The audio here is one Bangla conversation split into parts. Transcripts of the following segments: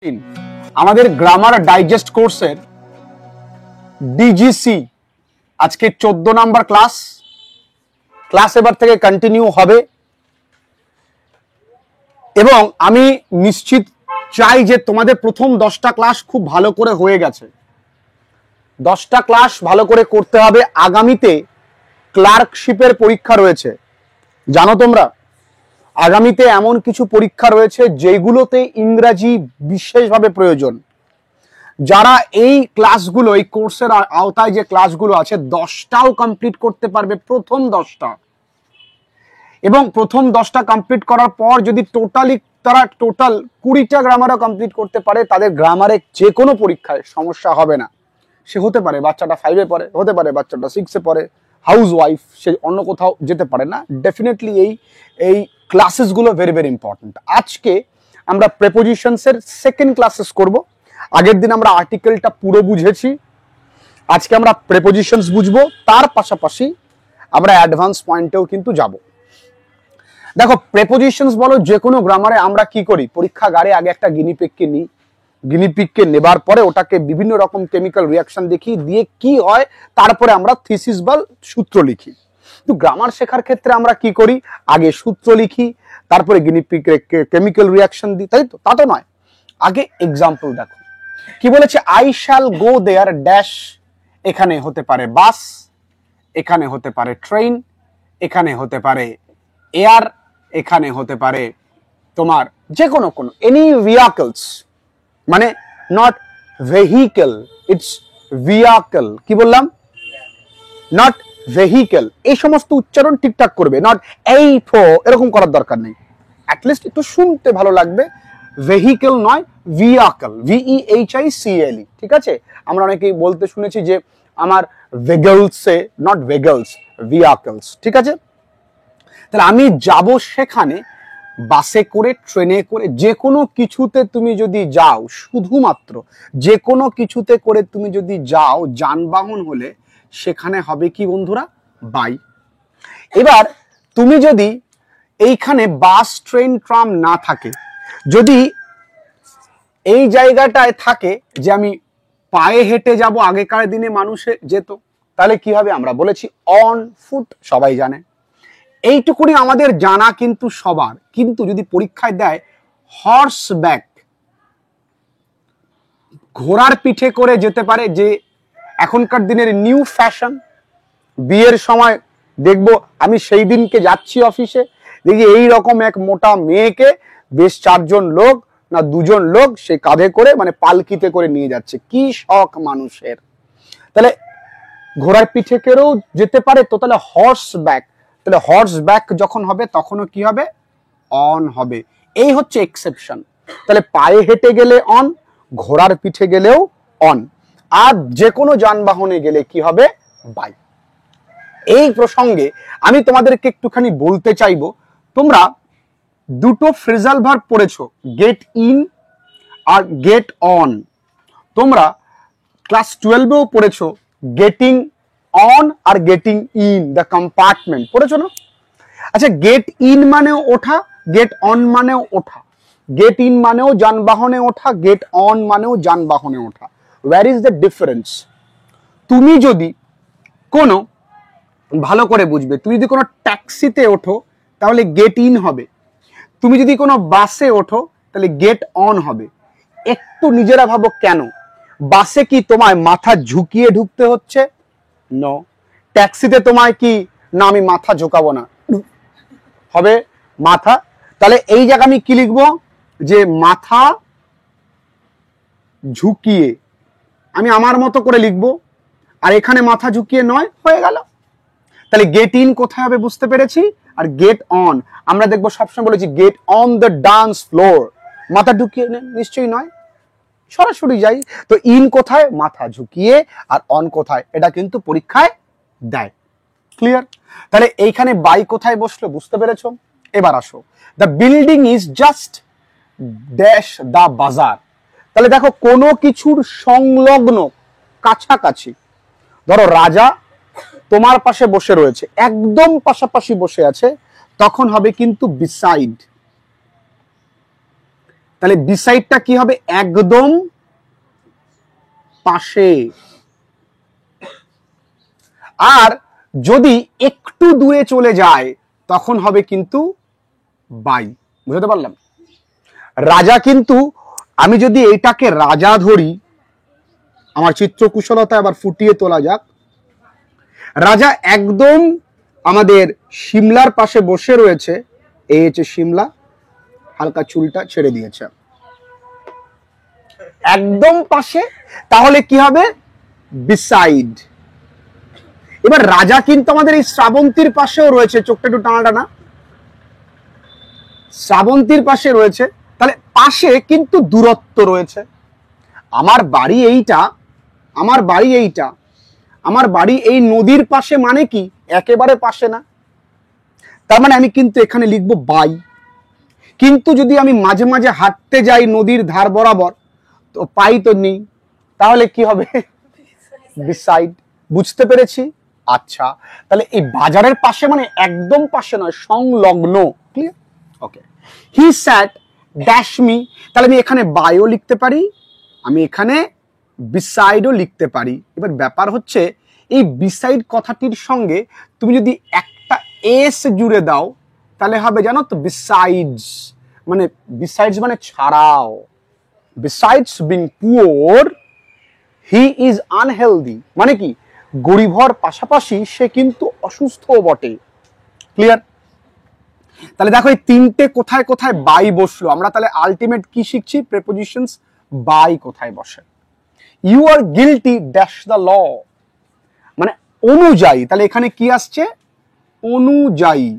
আমাদের গ্রামার ডাইজেস্ট কোর্সের ডিজিসি আজকে 14 নাম্বার ক্লাস এবার থেকে কন্টিনিউ হবে এবং আমি নিশ্চিত চাই যে তোমাদের প্রথম 10টা ক্লাস খুব ভালো করে হয়ে গেছে। 10টা ক্লাস ভালো করে করতে হবে। আগামীতে ক্লার্কশিপের পরীক্ষা রয়েছে, জানো তোমরা? আগামীতে এমন কিছু পরীক্ষা রয়েছে যেগুলোতে ইংরাজি বিশেষভাবে প্রয়োজন। যারা এই ক্লাসগুলো, এই কোর্সের আওতায় যে ক্লাসগুলো আছে 10টাও কমপ্লিট করতে পারবে, প্রথম 10টা, এবং প্রথম 10টা কমপ্লিট করার পর যদি তারা টোটাল 20টা গ্রামারও কমপ্লিট করতে পারে, তাদের গ্রামারে যে কোনো পরীক্ষায় সমস্যা হবে না। সে হতে পারে বাচ্চাটা 5-এ পড়ে, হতে পারে বাচ্চাটা 6-এ পড়ে, হাউস ওয়াইফ, সে অন্য কোথাও যেতে পারে না। ডেফিনেটলি এই ক্লাসেসগুলো ভেরি ভেরি ইম্পর্টেন্ট। আজকে আমরা প্রেপোজিশনসের সেকেন্ড ক্লাসেস করব। আগের দিন আমরা আর্টিকেলটা পুরো বুঝেছি, আজকে আমরা প্রেপোজিশনস বুঝবো, তার পাশাপাশি আমরা অ্যাডভান্স পয়েন্টেও কিন্তু যাব। দেখো, প্রেপোজিশনস বলো যে কোনো গ্রামারে আমরা কি করি, পরীক্ষাগারে আগে একটা গিনিপিগকে নিই, গিনিপিগকে নেবার পরে ওটাকে বিভিন্ন রকম কেমিক্যাল রিয়াকশন দেখি, দিয়ে কি হয় তারপরে আমরা থিসিস বা সূত্র লিখি। তো গ্রামার শেখার ক্ষেত্রে আমরা কি করি, আগে সূত্র লিখি, তারপরে গিনিপিগের কেমিক্যাল রিয়াকশন দিই, তাই তো? তা তো নয়। আগে এক্সাম্পল দেখো কি বলেছে, I shall go there dash. এখানে হতে পারে বাস, এখানে হতে পারে ট্রেন, এখানে হতে পারে এয়ার, এখানে হতে পারে তোমার যে কোনো এনি ভেহিকলস, মানে নট ভেহিকেল, ইটস ভেহিকল। কি বললাম? Not vehicle. এই সমস্ত উচ্চারণ ঠিকঠাক করবে, নট এই ফো এরকম করার দরকার নেই। অ্যাটলিস্ট একটু শুনতে ভালো লাগবে। ভেহিকেল নয়, ভিয়াকল, VEHICLE। ঠিক আছে? আমরা অনেকেই বলতে শুনেছি যে আমার ভেগলসে, নট ভেগলস, ভিয়াকলস। ঠিক আছে? তাহলে আমি যাব সেখানে বাসে করে, ট্রেনে করে, যে কোনো কিছুতে তুমি যদি যাও, শুধুমাত্র যে কোনো কিছুতে করে তুমি যদি যাও, যানবাহন হলে সেখানে হবে কি বন্ধুরা? বাই। এবার তুমি যদি এইখানে বাস, ট্রেন, ট্রাম না থাকে, যদি এই জায়গাটায় থাকে যে আমি পায়ে হেঁটে যাব, আগেকার দিনে মানুষে যেত, তাহলে কি হবে? আমরা বলেছি অন ফুট, সবাই জানে। এইটুকুনি আমাদের জানা কিন্তু সবার। কিন্তু যদি পরীক্ষায় দেয় হর্স ব্যাক, ঘোড়ার পিঠে করে যেতে পারে, যে এখনকার দিনের নিউ ফ্যাশন। বিয়ের সময় দেখবো, আমি সেই দিনকে যাচ্ছি অফিসে, দেখি এই রকম এক মোটা মেয়েকে বেশ 4 জন লোক না 2 জন লোক সে কাঁধে করে, মানে পালকিতে করে নিয়ে যাচ্ছে। কি শখ মানুষের! তাহলে ঘোড়ার পিঠে করেও যেতে পারে, তো তাহলে হর্স ব্যাক। তাহলে হর্স ব্যাক যখন হবে তখনও কি হবে? অন হবে। এই হচ্ছে এক্সেপশন। তাহলে পায়ে হেঁটে গেলে অন, ঘোড়ার পিঠে গেলেও অন, আর যে কোনো যানবাহনে গেলে কি হবে? বাই। এই প্রসঙ্গে আমি তোমাদেরকে একটুখানি বলতে চাইবো, তোমরা দুটো ফ্রেজাল ভার্ব পড়েছো, গেট ইন আর গেট অন। তোমরা ক্লাস 12-এও পড়েছো গেটিং অন আর গেটিং ইন দ্য কম্পার্টমেন্ট, পড়েছো না? আচ্ছা, গেট ইন মানেও ওঠা, গেট অন মানেও ওঠা। গেট ইন মানেও যানবাহনে ওঠা, গেট অন মানেও যানবাহনে ওঠা। Where is the difference? তুমি যদি কোনো, ভালো করে বুঝবে, তুমি যদি কোনো ট্যাক্সিতে ওঠো তাহলে গেট ইন হবে, তুমি যদি কোনো বাসে ওঠো তাহলে গেট অন হবে। একটু নিজেরা ভাবো, কেন? বাসে কি তোমায় মাথা ঝুঁকিয়ে ঢুকতে হচ্ছে? নো। ট্যাক্সিতে তোমায় কি, না আমি মাথা ঝোঁকাবো না, হবে মাথা। তাহলে এই জায়গা আমি কি লিখবো, যে মাথা ঝুঁকিয়ে, আমি আমার মতো করে লিখবো, আর এখানে মাথা ঝুঁকিয়ে নয়, হয়ে গেল। তাহলে গেট ইন কোথায় হবে বুঝতে পেরেছি। আর গেট অন আমরা দেখবো সবসময় বলেছি get on the dance floor, মাথা ঢুকিয়ে নিশ্চয়ই নয়, সরাসরি যাই। তো ইন কোথায়? মাথা ঝুঁকিয়ে। আর অন কোথায়? এটা কিন্তু পরীক্ষায় দেয়। ক্লিয়ার? তাহলে এইখানে বাই কোথায় বসলো বুঝতে পেরেছো? এবার আসো, the building is just dash the বাজার। তাহলে দেখো, কোনো কিছুর সংলগ্ন, কাছাকাছি। ধরো রাজা তোমার পাশে বসে রয়েছে, একদম পাশাপাশি বসে আছে, তখন হবে কিন্তু বিসাইড। তাহলে বিসাইডটা কি হবে? একদম পাশে। আর যদি একটু দূরে চলে যায় তখন হবে কিন্তু বাই। বুঝতে পারলাম? রাজা কিন্তু, আমি যদি এটাকে রাজা ধরি, আমার চিত্রকুশলতা আবার ফুটিয়ে তোলা যাক। রাজা একদম আমাদের সিমলার পাশে বসে রয়েছে। এই হচ্ছে সিমলা, হালকা চুলটা ছেড়ে দিয়েছে, একদম পাশে। তাহলে কি হবে? বিসাইড। এবার রাজা কিন্তু আমাদের এই শ্রাবন্তীর পাশেও রয়েছে, চোখটা একটু টানা টানা, শ্রাবন্তীর পাশে রয়েছে। তাহলে পাশে কিন্তু দূরত্ব রয়েছে। আমার বাড়ি এইটা, আমার বাড়ি এইটা, আমার বাড়ি এই নদীর পাশে, মানে কি একেবারে পাশে না। তার মানে আমি কিন্তু এখানে লিখবো বাই। কিন্তু যদি আমি মাঝে মাঝে হাঁটতে যাই নদীর ধার বরাবর, তো পাই তো নেই, তাহলে কি হবে? বিসাইড। বুঝতে পেরেছি? আচ্ছা, তাহলে এই বাজারের পাশে মানে একদম পাশে নয়, সংলগ্ন। ক্লিয়ার? ওকে। হি স্যাট ড্যাশ মি, তাহলে আমি এখানে বাইও লিখতে পারি, আমি এখানে বিসাইডও লিখতে পারি। এবার ব্যাপার হচ্ছে এই বিসাইড কথাটির সঙ্গে তুমি যদি একটা এস জুড়ে দাও তাহলে হবে জানো তো, বিসাইডস। মানে বিসাইডস মানে ছাড়াও। Besides being poor he is unhealthy, মানে কি গরিব হওয়ার পাশাপাশি সে কিন্তু অসুস্থ বটে। ক্লিয়ার? তাহলে দেখো এই তিনটে কোথায় কোথায় বাই বসলো। আমরা তাহলে আলটিমেট কি শিখছি? প্রেপোজিশনস বাই কোথায় বসে। You are guilty dash the law, মানে অনুযায়ী। তাহলে এখানে কি আসছে? অনুযায়ী।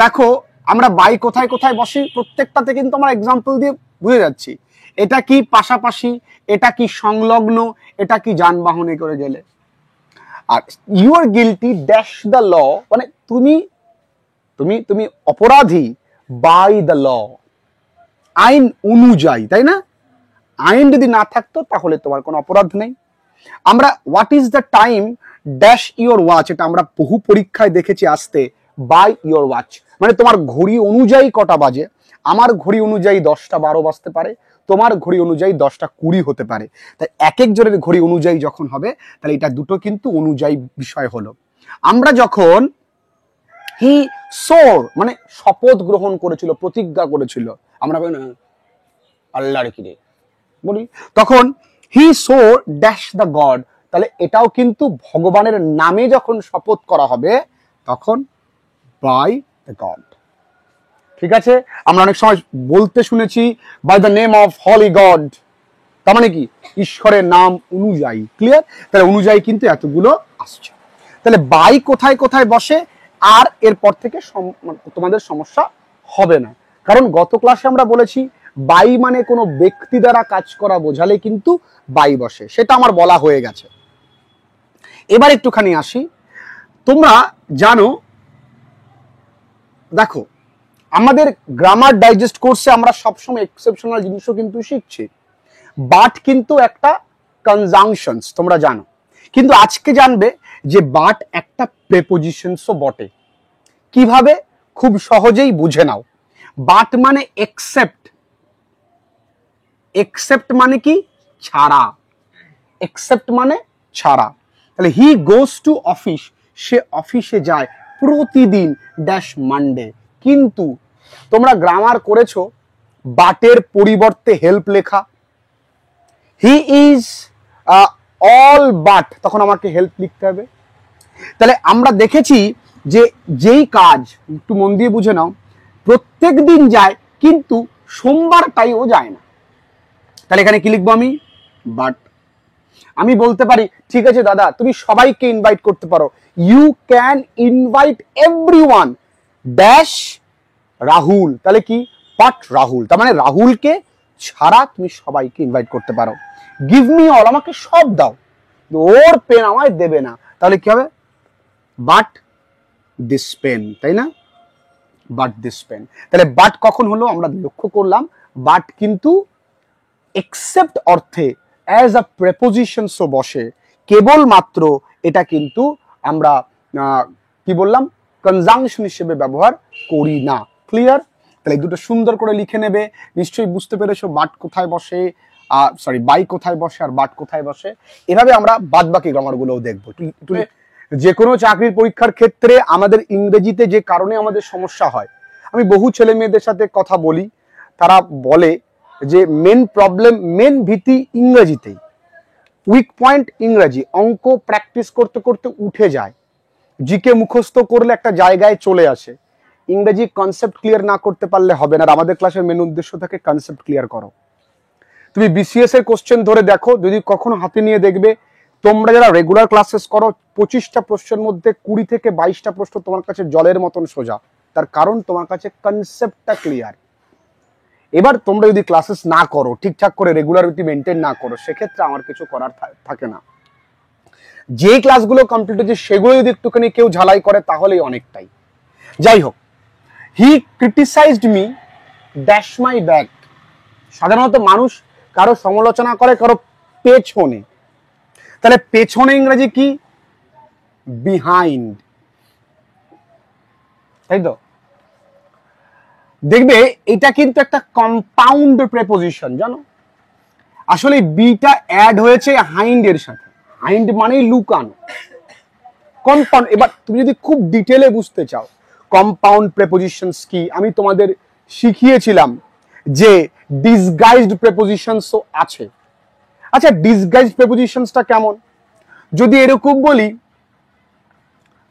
দেখো আমরা বাই কোথায় কোথায় বসি, প্রত্যেকটাতে কিন্তু আমরা এক্সাম্পল দিয়ে বুঝে যাচ্ছি। এটা কি পাশাপাশি, এটা কি সংলগ্ন, এটা কি যানবাহনে করে গেলে। আর you are guilty dash the law, মানে তুমি তুমি তুমি অপরাধী বাই দ্য ল, আইন অনুযায়ী, তাই না? আইন যদি না থাকতো তাহলে তোমার কোনো অপরাধ নেই। আমরা what is the time dash your watch, এটা আমরা বহু পরীক্ষায় দেখেছি আসতে, বাই ইওর ওয়াচ, মানে তোমার ঘড়ি অনুযায়ী কটা বাজে। আমার ঘড়ি অনুযায়ী 10টা 12 বাজতে পারে, তোমার ঘড়ি অনুযায়ী 10টা 20 হতে পারে। তাই এক একজনের ঘড়ি অনুযায়ী যখন হবে, তাহলে এটা দুটো কিন্তু অনুযায়ী বিষয় হলো। আমরা যখন হি সোর, মানে শপথ গ্রহণ করেছিল, প্রতিজ্ঞা করেছিল, আমরা আল্লাহর কি রে বলি, তখন হি সোর ড্যাশ দ্য গড, তাহলে এটাও কিন্তু ভগবানের নামে যখন শপথ করা হবে তখন বাই দ্য গড। ঠিক আছে? আমরা অনেক সময় বলতে শুনেছি by the name of holy God, তার মানে কি ঈশ্বরের নাম অনুযায়ী। ক্লিয়ার? তাহলে অনুযায়ী কিন্তু এতগুলো আসছে। তাহলে বাই কোথায় কোথায় বসে, আর এরপর থেকে তোমাদের সমস্যা হবে না, কারণ গত ক্লাসে আমরা বলেছি বাই মানে কোনো ব্যক্তি দ্বারা কাজ করা বোঝালে কিন্তু বাই বসে, সেটা আমার বলা হয়ে গেছে। এবার একটুখানি আসি। তোমরা জানো, দেখো আমাদের গ্রামার ডাইজেস্ট কোর্সে আমরা সবসময় এক্সেপশনাল জিনিসও কিন্তু শিখছি। বাট কিন্তু একটা কনজাংশনস, তোমরা জানো, কিন্তু আজকে জানবে যে বাট একটা প্রেপোজিশনসও বটে। কিভাবে? খুব সহজেই বুঝে নাও। বাট মানে এক্সেপ্ট, এক্সেপ্ট মানে কি ছাড়া, এক্সেপ্ট মানে ছাড়া। তাহলে হি গোস টু অফিস, সে অফিসে যায় প্রতিদিন ড্যাশ মানডে। কিন্তু তোমরা গ্রামার করেছো বাটের পরিবর্তে হেল্প লেখা, হি ইজ অল বাট, তখন আমাকে হেল্প লিখতে হবে। তাহলে আমরা দেখেছি যে যেই কাজ, একটু মন দিয়ে বুঝে নাও, প্রত্যেক দিন যায় কিন্তু সোমবারটাই ও যায় না, তাহলে এখানে কি লিখবো আমি? বাট। আমি বলতে পারি ঠিক আছে দাদা তুমি সবাইকে ইনভাইট করতে পারো, you can invite everyone dash Rahul, তাহলে কি বাট রাহুল, তার মানে রাহুলকে ছাড়া তুমি সবাইকে ইনভাইট করতে পারো। গিভ মি অল, আমাকে সব দাও, ওর পেন আমায় দেবে না, তাহলে কি হবে? বাট দিস পেন, তাই না? But this pen. তাহলে বাট কখন হলো আমরা লক্ষ্য করলাম, বাট কিন্তু এক্সেপ্ট অর্থে অ্যাজ আ প্রেপোজিশনসও বসে, কেবলমাত্র এটা কিন্তু আমরা কি বললাম, কনজাংশন হিসেবে ব্যবহার করি না। ক্লিয়ার? তাহলে দুটো সুন্দর করে লিখে নেবে। নিশ্চয়ই বুঝতে পেরেছো বাট কোথায় বসে, বাই কোথায় বসে আর বাট কোথায় বসে। এভাবে আমরা বাদ বাকি গ্রামার গুলোও দেখবো। যে কোনো চাকরির পরীক্ষার ক্ষেত্রে আমাদের ইংরেজিতে যে কারণে আমাদের সমস্যা হয়, আমি বহু ছেলে মেয়েদের সাথে কথা বলি, তারা বলে যে মেন ভীতি ইংরেজিতেই, উইক পয়েন্ট ইংরেজি। অঙ্ক প্র্যাকটিস করতে করতে উঠে যায়, জিকে মুখস্থ করলে একটা জায়গায় চলে আসে, ইংরেজি কনসেপ্ট ক্লিয়ার না করতে পারলে হবে না। আর আমাদের ক্লাসের মেন উদ্দেশ্য থাকে কনসেপ্ট ক্লিয়ার করো। তুমি বিসিএস এর কোশ্চেন ধরে দেখো, যদি কখনো হাতে নিয়ে দেখবে, তোমরা যারা রেগুলার ক্লাসেস করো, 25টা প্রশ্নের মধ্যে 20 থেকে 22টা প্রশ্ন তোমার কাছে জলের মতন সোজা। তার কারণ তোমার কাছে কনসেপ্টটা ক্লিয়ার। এবার তোমরা যদি ক্লাসেস না করো, ঠিকঠাক করে রেগুলারিটি মেনটেন না করো, সেক্ষেত্রে আমার কিছু করার থাকে না। যে ক্লাসগুলো কমপ্লিট হচ্ছে সেগুলো যদি একটুখানি কেউ ঝালাই করে তাহলেই অনেকটাই। যাই হোক, he criticised me dash my back. সাধারণত মানুষ কারো সমালোচনা করে কারো পেছনে, তাহলে পেছনে ইংরেজি কি? বিহাইন্ড, তাই তো? দেখবে এটা কিন্তু একটা কম্পাউন্ড প্রেপোজিশন, জানো? আসলে বিটা অ্যাড হয়েছে হাইন্ড এর সাথে। হাইন্ড মানেই লুকানো, কম্পাউন্ড। এবার তুমি যদি খুব ডিটেলে বুঝতে চাও কম্পাউন্ড প্রেপোজিশনস কি, আমি তোমাদের শিখিয়েছিলাম যে ডিসগাইজড প্রেপোজিশনসও আছে। আচ্ছা, ডিসগাইজড প্রেপোজিশনসটা কেমন? যদি এরকম বলি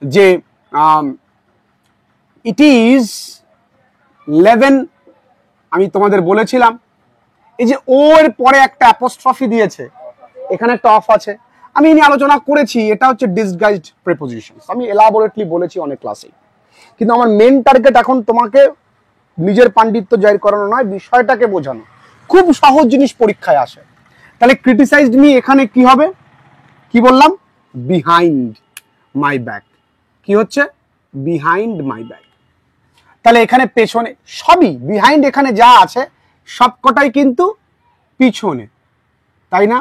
যে ইট ইজ 11, আমি তোমাদের বলেছিলাম এই যে ওর পরে একটা অ্যাপোস্ট্রফি দিয়েছে, এখানে একটা অফ আছে, আমি নিয়ে আলোচনা করেছি। এটা হচ্ছে ডিসগাইজড প্রিপোজিশনস, আমি এলাবোরেটলি বলেছি অনেক ক্লাসে। কিন্তু আমার মেন টার্গেট এখন তোমাকে নিজের পাণ্ডিত্য জাহির করানো নয়, বিষয়টাকে বোঝানো। খুব সহজ জিনিস পরীক্ষায় আসে। তাহলে ক্রিটিসাইজড মি এখানে কি হবে? কি বললাম? Behind my back. কি হচ্ছে? Behind my back. তাহলে এখানে পেছনে, সবই বিহাইন্ড, এখানে যা আছে সবকটাই কিন্তু পিছনে, তাই না?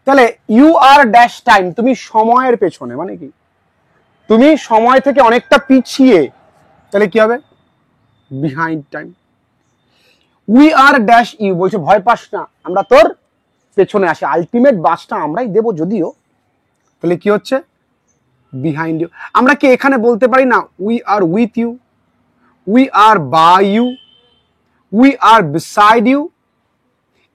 তাহলে ইউ আর ড্যাশ টাইম, তুমি সময়ের পেছনে, মানে কি? তুমি সময় থেকে অনেকটা পিছিয়ে, তাহলে কি হবে? Behind time. We are dash you, বলছে ভয় পাস না, আমরা তোর পেছনে আসি, আলটিমেট বাসটা আমরাই দেব যদিও। তাহলে কি হচ্ছে? Behind you. আমরা কি এখানে বলতে পারি না we are with you, we are by you, we are beside you?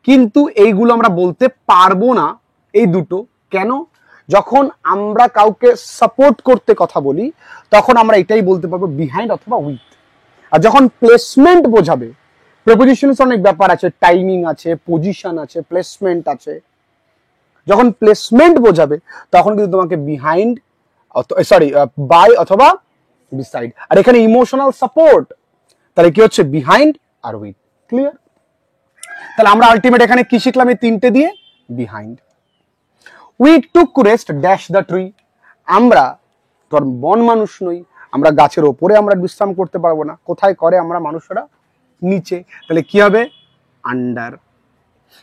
কিন্তু এইগুলো আমরা বলতে পারবো না, এই দুটো। কেন? যখন আমরা কাউকে সাপোর্ট করতে কথা বলি তখন আমরা এটাই বলতে পারবো, বিহাইন্ড অথবা উইথ। আর যখন প্লেসমেন্ট বোঝাবে, প্রিপোজিশনস অনেক ব্যাপার আছে, টাইমিং আছে, পজিশন আছে, প্লেসমেন্ট আছে। যখন প্লেসমেন্ট বোঝাবে তখন কিন্তু তোমাকে বিহাইন্ড, বাই অথবা বিসাইড। আর এখানে ইমোশনাল সাপোর্ট, তাহলে কি হচ্ছে? বিহাইন্ড আর উইথ। ক্লিয়ার? তাহলে আমরা আলটিমেট এখানে কি শিখলাম এই তিনটে দিয়ে? Behind. We took rest dash the tree, আমরা তোর বন মানুষ নই, আমরা গাছের ওপরে আমরা বিশ্রাম করতে পারবো না। কোথায় করে আমরা মানুষরা? নিচে। তাহলে কি হবে? আন্ডার।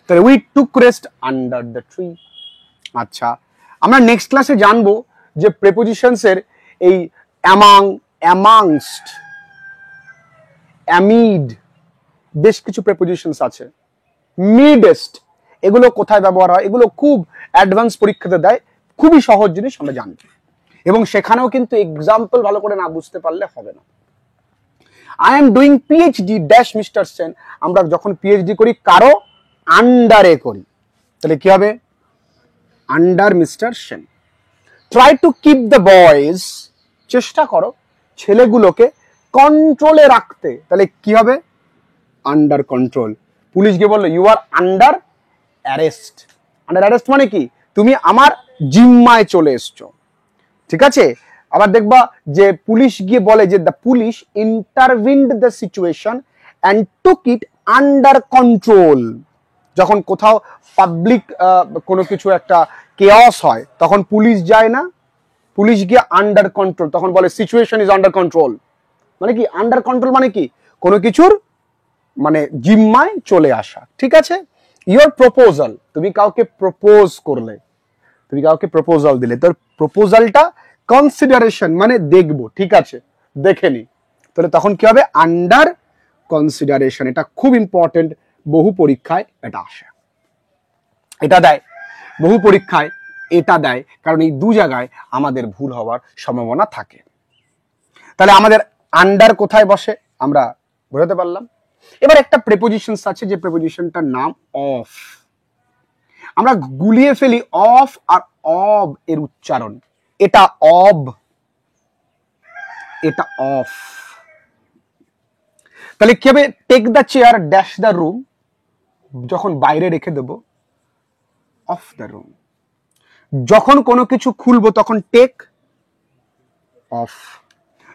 তাহলে we took rest under the tree. আচ্ছা, আমরা নেক্সট ক্লাসে জানবো যে প্রেপোজিশনস এর এই অ্যামাং, অ্যামাংস্ট, অ্যামিড, বেশ কিছু প্রেপোজিশনস আছে। মিডেস্ট, এগুলো কোথায় ব্যবহার হয়? এগুলো খুব অ্যাডভান্স পরীক্ষাতে দেয়, খুবই সহজ জিনিস আমরা জানবো। এবং সেখানেও কিন্তু এক্সাম্পল ভালো করে না বুঝতে পারলে হবে না। I am doing PhD dash mister Sen, আমরা যখন পিএইচডি করি কারো আন্ডারে করি, তাহলে কি হবে? Under mister Sen. Try to keep the boys, চেষ্টা করো ছেলেগুলোকে কন্ট্রোলে রাখতে, তাহলে কি হবে? Under control. পুলিশ গিয়ে বললো you are under arrest. Under arrest মানে কি? তুমি আমার জিম্মায় চলে এসছো, ঠিক আছে? আবার দেখবা যে পুলিশ গিয়ে বলে যে the police intervened the situation and took it under control. যখন কোথাও পাবলিক কোনো কিছু একটা কেওস হয় তখন পুলিশ যায় না, পুলিশ গিয়ে আন্ডার কন্ট্রোল, তখন বলে সিচুয়েশন ইজ আন্ডার কন্ট্রোল। মানে কি আন্ডার কন্ট্রোল মানে কি? কোনো কিছুর মানে জিম্মায় চলে আসা, ঠিক আছে? ইয়োর প্রপোজাল, তুমি কাউকে প্রপোজ করলে, তুমি কাউকে প্রপোজাল দিলে, তোর প্রপোজালটা কনসিডারেশন মানে দেখবো, ঠিক আছে, দেখে নি, তাহলে তখন কি হবে? আন্ডার কনসিডারেশন, এটা খুব ইম্পর্টেন্ট, বহু পরীক্ষায় এটা আসে, এটা দেয় বহু পরীক্ষায়, এটা দেয়, কারণ এই দু জায়গায় আমাদের ভুল হওয়ার সম্ভাবনা থাকে। তাহলে আমাদের আন্ডার কোথায় বসে আমরা বোঝাতে পারলাম। এবার একটা প্রেপোজিশনস আছে যে প্রেপোজিশনটার নাম অফ। আমরা গুলিয়ে ফেলি অফ আর অব এর উচ্চারণ, এটা অব, এটা অফ। তাহলে কি হবে, take the chair dash the room, যখন বাইরে রেখে দেব অফ দ্য রুম, যখন কোনো কিছু খুলবো তখন টেক অফ,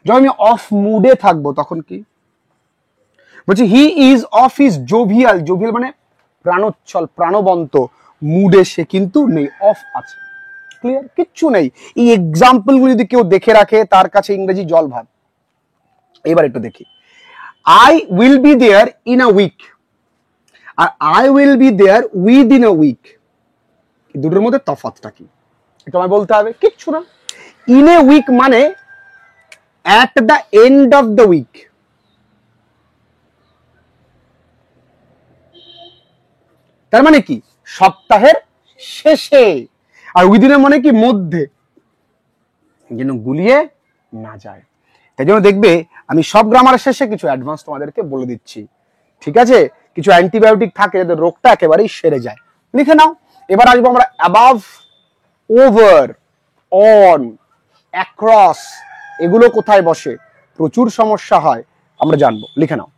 যখন আমি অফ মুডে থাকবো তখন কি বলছি, he is of is jovial, jovial মানে প্রাণোচ্ছল প্রাণবন্ত, মুডে সে কিন্তু নেই, অফ আছে, ক্লিয়ার, কিচ্ছু নেই। এই এক্সাম্পল গুলো যদি কেউ দেখে রাখে তার কাছে ইংরেজি জল ভাত। এবার একটু দেখি, I will be there in a week আর I will be there within a week, দুটোর মধ্যে তফাৎটা কি এটা আমায় বলতে হবে। কিচ্ছু না। ইন এ উইক মানে at the end of the week, তার মানে কি সপ্তাহের শেষে, আর উইদিনের মানে কি মধ্যে, যেন গুলিয়ে না যায়। তাই জন্য দেখবে আমি সব গ্রামারের শেষে কিছু অ্যাডভান্স তোমাদেরকে বলে দিচ্ছি, ঠিক আছে? কিছু অ্যান্টিবায়োটিক থাকে যাতে রোগটা একেবারেই সেরে যায়, লিখে নাও। এবার আসবো আমরা অ্যাবাভ, ওভার, অন, অ্যাক্রস, এগুলো কোথায় বসে, প্রচুর সমস্যা হয় আমরা জানবো, লিখে নাও।